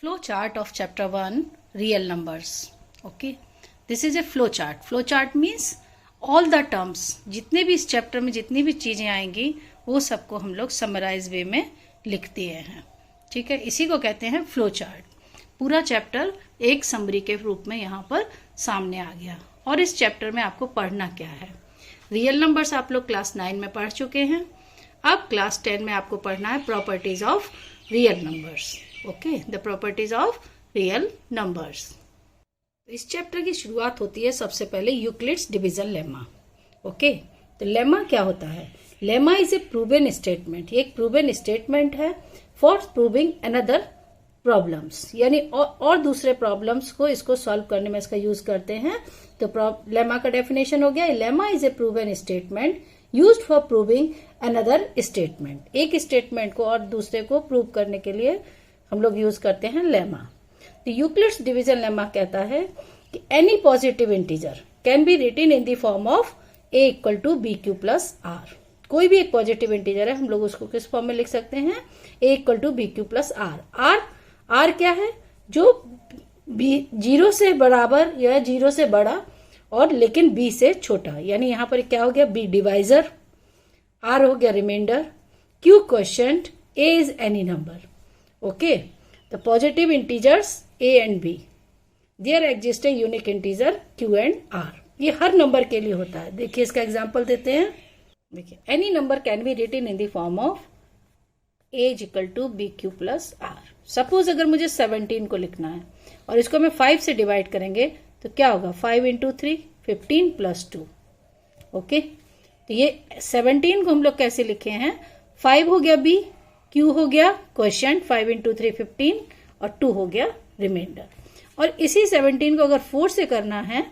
Flow chart of chapter 1 real numbers. Okay, this is a flow chart. Flow chart means all the terms, जितने भी इस chapter में जितनी भी चीज़ें आएंगी वो सबको हम लोग समराइज वे में लिख दिए हैं. ठीक है, इसी को कहते हैं फ्लो चार्ट. पूरा चैप्टर एक समरी के रूप में यहाँ पर सामने आ गया. और इस चैप्टर में आपको पढ़ना क्या है. रियल नंबर्स आप लोग क्लास 9 में पढ़ चुके हैं. अब क्लास 10 में आपको पढ़ना है properties of real numbers. Okay, the properties of real numbers. इस चैप्टर की शुरुआत होती है सबसे पहले यूक्लिड्स डिवीजन लेमा. ओके, तो लेमा क्या होता है. Lemma is a proven statement. ये एक प्रूवन स्टेटमेंट है फॉर प्रूविंग अनदर प्रॉब्लम्स, यानी और दूसरे प्रॉब्लम्स को इसको सॉल्व करने में इसका यूज करते हैं. तो लेमा का डेफिनेशन हो गया, lemma is a proven statement used for proving another statement. एक स्टेटमेंट को और दूसरे को प्रूव करने के लिए हम लोग यूज करते हैं लेमा. तो यूक्लिड्स डिवीजन लेमा कहता है कि any positive integer can be written in the form of A equal to B Q plus R. कोई भी एक पॉजिटिव इंटीजर है, हम लोग उसको किस फॉर्म में लिख सकते हैं, A equal to B Q plus R. R क्या है, जो बी 0 से बराबर या 0 से बड़ा और लेकिन बी से छोटा. यानी यहां पर क्या हो गया, बी डिवाइजर, आर हो गया remainder, Q quotient, A is any number. Okay, the positive integers a and b, there exists a unique integer q and r. ये हर नंबर के लिए होता है. देखिए इसका एग्जांपल देते हैं. देखिए, any number can be written in the form of a is equal to B Q plus R. Suppose अगर मुझे 17 को लिखना है और इसको मैं 5 से डिवाइड करेंगे तो क्या होगा, 5 इंटू 3 15 प्लस 2. ओके, तो ये 17 को हम लोग कैसे लिखे हैं, 5 हो गया b, q हो गया क्वोशिएंट, 5 इंटू 3 15 और 2 हो गया रिमाइंडर. और इसी 17 को अगर 4 से करना है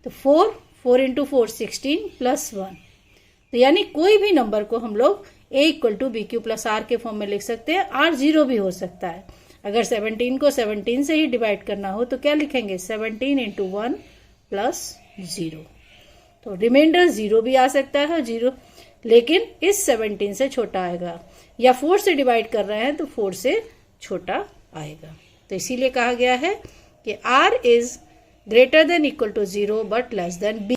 तो 4 इंटू 4 16 प्लस 1. तो यानी कोई भी नंबर को हम लोग a equal to B Q plus R के फॉर्म में लिख सकते हैं. r 0 भी हो सकता है. अगर 17 को 17 से ही डिवाइड करना हो तो क्या लिखेंगे, 17 इंटू 1 प्लस 0. तो रिमाइंडर 0 भी आ सकता है, 0 लेकिन इस 17 से छोटा आएगा. या 4 से डिवाइड कर रहे हैं तो 4 से छोटा आएगा. तो इसीलिए कहा गया है कि r is greater than equal to 0 but less than b.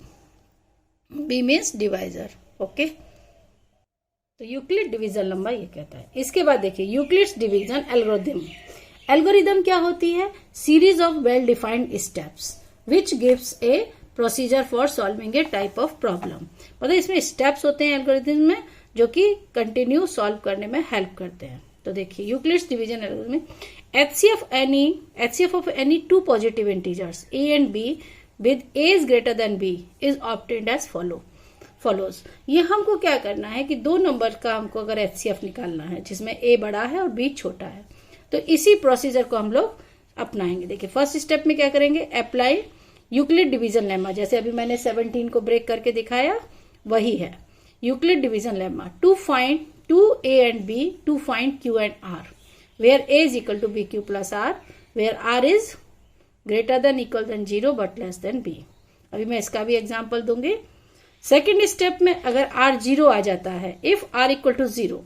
b means divisor. Okay, तो यूक्लिड डिवीजन लंबा ये कहता है. इसके बाद देखिए यूक्लिड्स डिवीजन एल्गोरिथम. एल्गोरिथम क्या होती है, series of well defined steps which gives A procedure for solving A type of problem. मतलब इसमें स्टेप्स होते हैं एल्गोरिथम में जो कि कंटिन्यू सॉल्व करने में हेल्प करते हैं. तो देखिए यूक्लिड्स डिवीजन एल्गोरिथम में HCF of any two positive integers a and b with a is greater than b is obtained as follows. ये हमको क्या करना है कि दो नंबर का हमको अगर HCF निकालना है जिसमें a बड़ा है और b छोटा है, तो इसी प्रोसीजर को हम लोग अपनाएंगे. देखिए फर्स्ट स्टेप में क्या करेंगे, अप्लाई यूक्लिड डिवीजन लेमा. जैसे अभी मैंने 17 को ब्रेक करके दिखाया वही है Euclid division lemma. To find to a and b, to find q and r, where a is equal to bq plus r, where r is greater than equal than 0 but less than b. अभी मैं इसका भी example दूंगी. Second step में अगर r 0 आ जाता है, if r equal to 0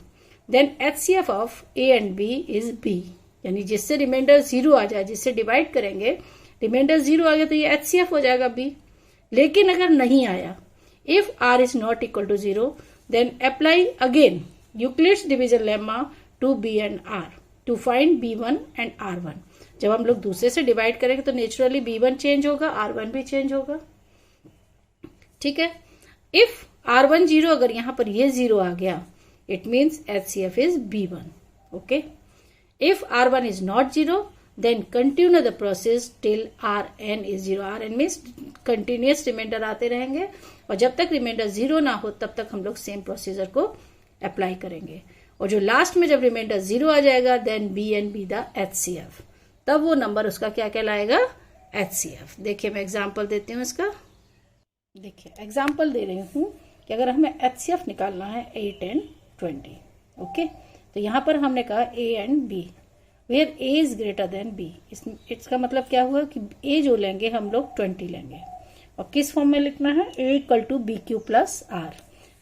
then HCF of a and b is b. यानी जिससे रिमाइंडर 0 आ जाए, जिससे डिवाइड करेंगे रिमाइंडर 0 आ गया तो ये HCF हो जाएगा b. लेकिन अगर नहीं आया, if r is not equal to 0 then apply again Euclid's division lemma to b and r to find b1 and r1. जब हम लोग दूसरे से डिवाइड करेंगे तो नेचुरली b1 चेंज होगा, r1 भी चेंज होगा. ठीक है, इफ r1 0 अगर यहां पर ये 0 आ गया it means HCF is b1. Okay, if r1 is not 0 then continue the process till rn is 0. rn means continuous remainder आते रहेंगे और जब तक रिमाइंडर 0 ना हो तब तक हम लोग सेम प्रोसीजर को अप्लाई करेंगे. और जो लास्ट में जब रिमाइंडर 0 आ जाएगा then b and b the HCF, तब वो नंबर उसका क्या कहलाएगा, HCF. देखिए मैं एग्जांपल देती हूँ इसका. देखिए एग्जांपल दे रही हूँ कि अगर हमें HCF निकालना है 8 एंड 20. ओके, तो यहाँ पर हमने कहा a and b where a is greater than b. इसका मतलब क्या हुआ कि a जो लेंगे हम लोग 20 लेंगे और किस फॉर्म में लिखना है, a equal to B Q plus R.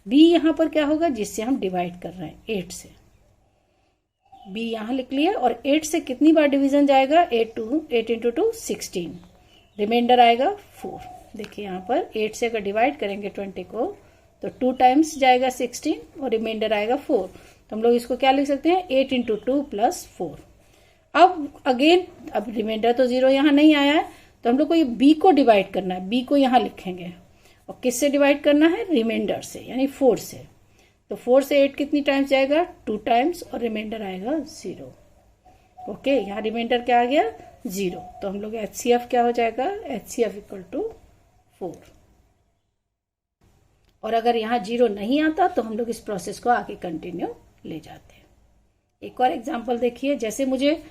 b यहाँ पर क्या होगा, जिससे हम डिवाइड कर रहे हैं 8 से. बी यहाँ लिख लिया। और 8 से कितनी बार डिवीजन जाएगा, 8 इंटू 2 16, रिमाइंडर आएगा 4। देखिए यहाँ पर 8 से अगर डिवाइड करेंगे 20 को तो 2 टाइम्स जाएगा 16 और रिमाइंडर आएगा 4। तो हम लोग इसको क्या लिख सकते हैं, 8 इंटू 2 प्लस 4। अब अगेन अब रिमाइंडर तो 0 यहाँ नहीं आया है, तो हम लोग को ये बी को डिवाइड करना है। बी को यहाँ लिखेंगे और किससे डिवाइड करना है, रिमाइंडर से, यानी 4 से। तो 4 से 8 कितनी टाइम्स जाएगा, 2 टाइम्स और रिमाइंडर आएगा 0। ओके, यहाँ रिमाइंडर क्या आ गया, 0। तो हम लोग HCF क्या हो जाएगा, HCF इक्वल टू 4। और अगर यहाँ 0 नहीं आता तो हम लोग इस प्रोसेस को आगे कंटिन्यू ले जाते हैं। एक और एग्जांपल देखिए, जैसे मुझे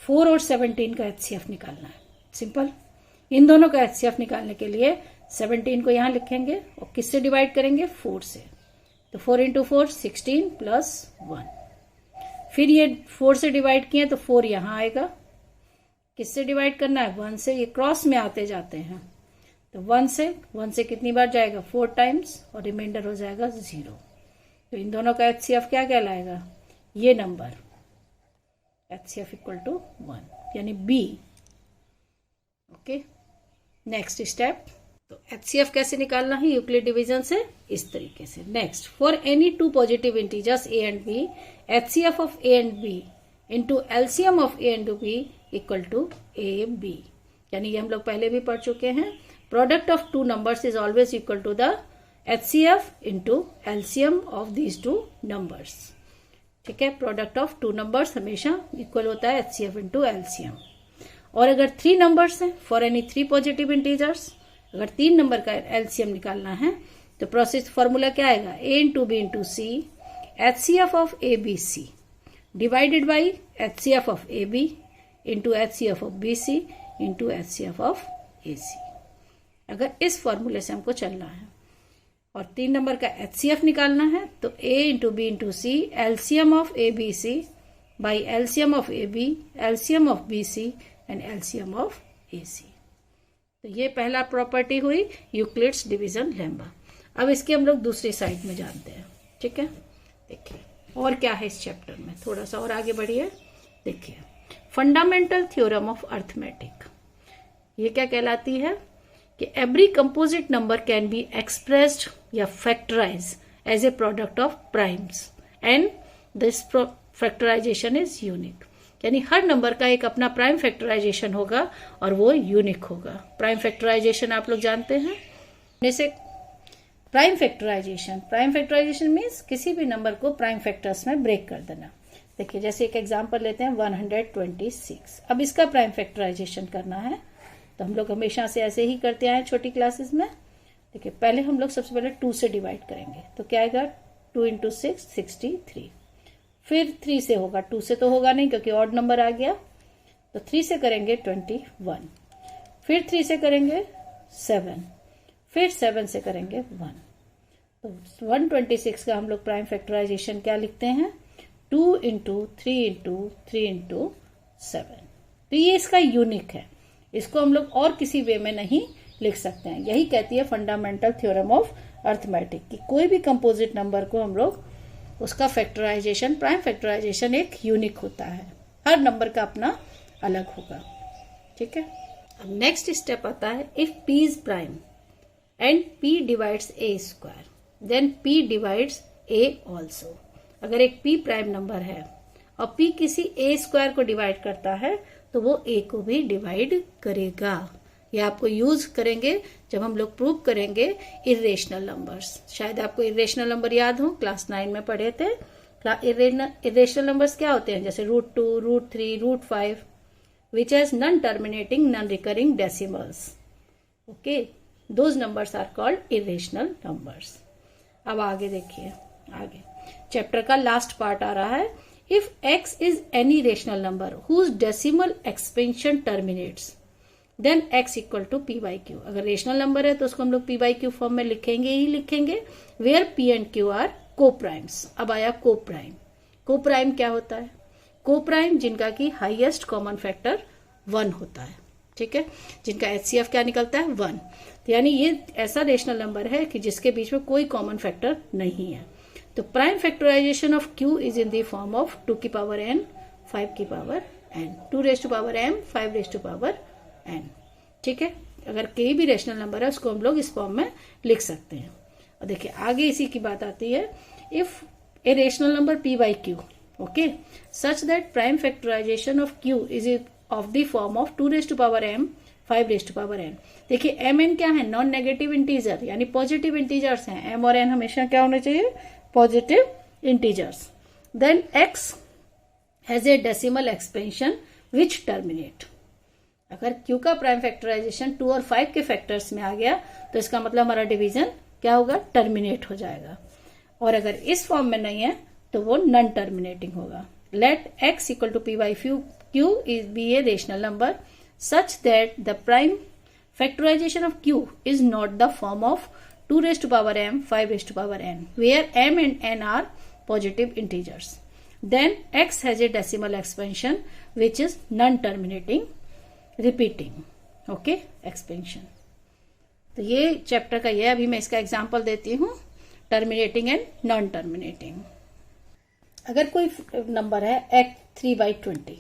4 और 17 का HCF निकालना है। सिंपल, इन दोनों का HCF निकालने के लिए 17 को यहाँ लिखेंगे और किससे डिवाइड करेंगे, 4 से। तो 4 इंटू 4 16 प्लस 1। फिर ये 4 से डिवाइड किए तो 4 यहाँ आएगा, किससे डिवाइड करना है, 1 से। ये क्रॉस में आते जाते हैं, तो 1 से कितनी बार जाएगा, 4 टाइम्स और रिमाइंडर हो जाएगा 0। तो इन दोनों का HCF क्या कहलाएगा, ये नंबर HCF इक्वल टू 1, यानी B। Okay, next step. तो HCF कैसे निकालना है यूक्लिड डिवीजन से, इस तरीके से। Next, for any 2 positive integers A and B, HCF of A and B into LCM of A and B equal to AB। यानी ये हम लोग पहले भी पढ़ चुके हैं। Product of 2 numbers is always equal to the HCF into LCM of these 2 numbers. ठीक है, प्रोडक्ट ऑफ 2 नंबर्स हमेशा इक्वल होता है HCF इंटू LCM। और अगर 3 नंबर्स हैं, फॉर एनी 3 पॉजिटिव इंटीजर्स, अगर 3 नंबर का LCM निकालना है तो प्रोसेस फॉर्मूला क्या आएगा, A into B into C, HCF of ABC divided by HCF of AB into HCF of BC into HCF of AC। अगर इस फॉर्मूले से हमको चलना है और 3 नंबर का HCF निकालना है तो A into B into C, LCM of ABC by LCM of AB, LCM of BC and LCM of AC। तो ये पहला प्रॉपर्टी हुई यूक्लिड्स डिवीजन लेम्मा। अब इसके हम लोग दूसरी साइड में जानते हैं। ठीक है, देखिए और क्या है इस चैप्टर में, थोड़ा सा और आगे बढ़िए। देखिए, फंडामेंटल थ्योरम ऑफ अर्थमेटिक, ये क्या कहलाती है कि every composite number can be expressed या factorise as a product of primes and this factorisation is unique. यानी हर नंबर का एक अपना प्राइम फैक्टराइजेशन होगा और वो यूनिक होगा। प्राइम फैक्टराइजेशन आप लोग जानते हैं, जैसे प्राइम फैक्टराइजेशन मीन्स किसी भी नंबर को प्राइम फैक्टर्स में ब्रेक कर देना। देखिए, जैसे एक एग्जांपल लेते हैं 126। अब इसका प्राइम फैक्टराइजेशन करना है तो हम लोग हमेशा से ऐसे ही करते आए छोटी क्लासेस में। देखिए, पहले हम लोग सबसे पहले 2 से डिवाइड करेंगे तो क्या आएगा, 2 इंटू 6 63। फिर 3 से होगा, 2 से तो होगा नहीं क्योंकि ऑड नंबर आ गया, तो 3 से करेंगे 21। फिर 3 से करेंगे 7, फिर 7 से करेंगे 1। तो 126 का हम लोग प्राइम फैक्टराइजेशन क्या लिखते हैं, 2 इंटू 3 इंटू 3 इंटू 7। तो ये इसका यूनिक है, इसको हम लोग और किसी वे में नहीं लिख सकते हैं। यही कहती है फंडामेंटल थ्योरम ऑफ अर्थमेटिक कि कोई भी कंपोजिट नंबर को हम लोग उसका फैक्टराइजेशन, प्राइम फैक्टराइजेशन एक यूनिक होता है, हर नंबर का अपना अलग होगा। ठीक है, अब नेक्स्ट स्टेप आता है, if P is prime and P divides A square then P divides A also. अगर एक P प्राइम नंबर है और P किसी A स्क्वायर को डिवाइड करता है तो वो A को भी डिवाइड करेगा। ये आपको यूज करेंगे जब हम लोग प्रूव करेंगे इरेशनल नंबर्स। शायद आपको इरेशनल नंबर याद हो, क्लास 9 में पढ़े थे। इरेशनल नंबर्स क्या होते हैं, जैसे √2, √3, √5 which has non terminating non recurring decimals. Okay, those numbers are called irrational numbers. अब आगे देखिए, आगे चैप्टर का लास्ट पार्ट आ रहा है, if x is any rational number whose decimal expansion terminates then x equal to p/q। अगर rational number है तो उसको हम लोग p/q फॉर्म में लिखेंगे ही लिखेंगे, where p and q are coprimes. अब आया को प्राइम। को प्राइम क्या होता है, को प्राइम जिनका की हाईएस्ट कॉमन फैक्टर 1 होता है। ठीक है, जिनका HCF क्या निकलता है 1। तो यानी ये ऐसा रेशनल नंबर है कि जिसके बीच में कोई कॉमन फैक्टर नहीं है। तो prime factorization of q is in the form of 2 की पावर n 5 की power n 2 raise to power m 5 raise to power n। ठीक है, अगर k भी रेशनल नंबर है उसको हम लोग इस फॉर्म में लिख सकते हैं। और देखिए आगे इसी की बात आती है, if a rational number p by q okay such that prime factorization of q is of the form of 2 raise to power m 5 raise to power n। देखिए m n क्या है, नॉन नेगेटिव इंटीजर यानी positive integers हैं। m और n हमेशा क्या होने चाहिए, positive integers. Then x has a decimal expansion which terminate. अगर q का प्राइम फैक्टराइजेशन 2 और 5 के फैक्टर्स में आ गया तो इसका मतलब हमारा डिवीजन क्या होगा, टर्मिनेट हो जाएगा। और अगर इस फॉर्म में नहीं है तो वो नॉन टर्मिनेटिंग होगा। Let x equal to p by q is be a rational number such that the prime factorization of q is not the form of 2 raised to power m 5 raised to power n where m and n are positive integers. Then x has a decimal expansion which is non-terminating repeating okay expansion. तो ये chapter का ये अभी मैं इसका example देती हूँ, terminating and non terminating. अगर कोई नंबर है x 3/20,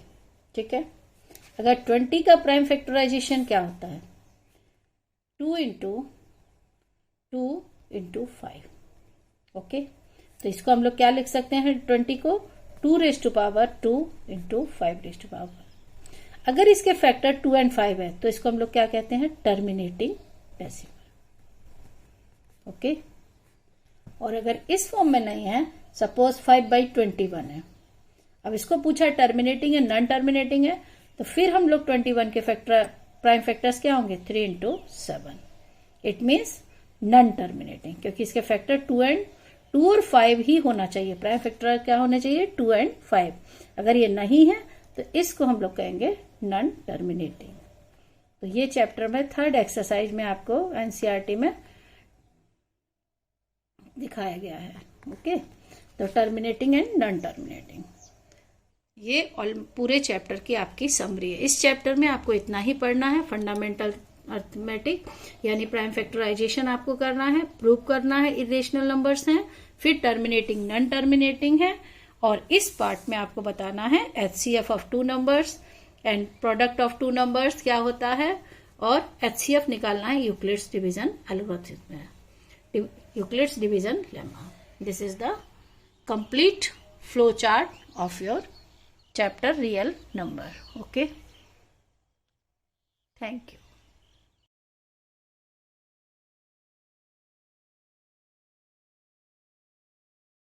ठीक है, अगर 20 का प्राइम फैक्टराइजेशन क्या होता है, 2 इंटू 5 ओके। तो इसको हम लोग क्या लिख सकते हैं, 20 को 2 raise to power 2 into 5 raise to power. अगर इसके फैक्टर 2 एंड 5 है तो इसको हम लोग क्या कहते हैं, टर्मिनेटिंग डेसिमल ओके। और अगर इस फॉर्म में नहीं है, सपोज 5/21 है, अब इसको पूछा टर्मिनेटिंग है नॉन टर्मिनेटिंग है, तो फिर हम लोग 21 के प्राइम फैक्टर्स क्या होंगे, 3 into 7। It means non terminating, क्योंकि इसके फैक्टर 2 और 5 ही होना चाहिए। प्राइम फैक्टर क्या होने चाहिए, 2 एंड 5। अगर ये नहीं है तो इसको हम लोग कहेंगे नॉन टर्मिनेटिंग। तो ये चैप्टर में 3rd एक्सरसाइज में आपको एनसीईआरटी में दिखाया गया है ओके। तो टर्मिनेटिंग एंड नॉन टर्मिनेटिंग, ये पूरे चैप्टर की आपकी समरी है। इस चैप्टर में आपको इतना ही पढ़ना है, फंडामेंटल अर्थमेटिक यानी प्राइम फैक्टराइजेशन आपको करना है, प्रूव करना है इरेशनल नंबर्स हैं, फिर टर्मिनेटिंग नॉन टर्मिनेटिंग है, और इस पार्ट में आपको बताना है HCF of 2 numbers and product of 2 numbers क्या होता है, और एचसीएफ निकालना है यूक्लिड्स डिवीजन एल्गोरिथम में, Euclid's division lemma. This is the complete flow chart of your chapter real number okay. Thank you.